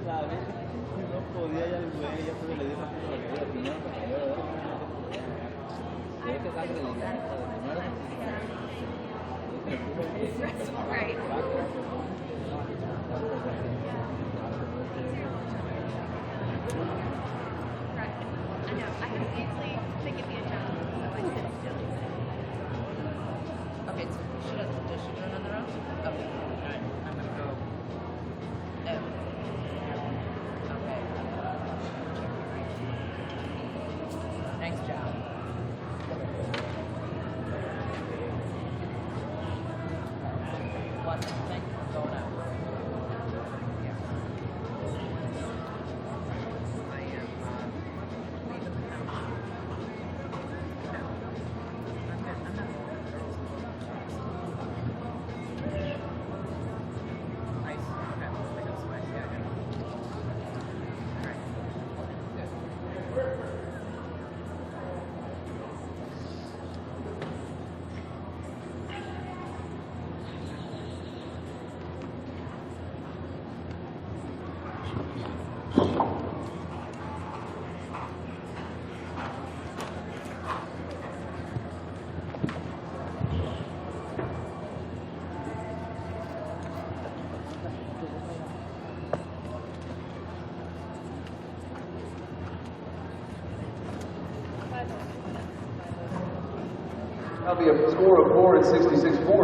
¿sabes? No podía ya el güey, ya porque le di una puta la vida primero que cayó, ¿verdad? Se ve que sangre de primero. Right. Right. I know. I can easily take it the adjustment, so I sit still. Okay, so does she do another round? Okay. Alright, I'm gonna go. Oh. Okay. Nice job. One, thank you for going out. I am leaving the house. No. I'm not. Nice. Okay. I got some ice. Yeah, I got it. Alright. Good. That'll be a score of 4 and 66 points.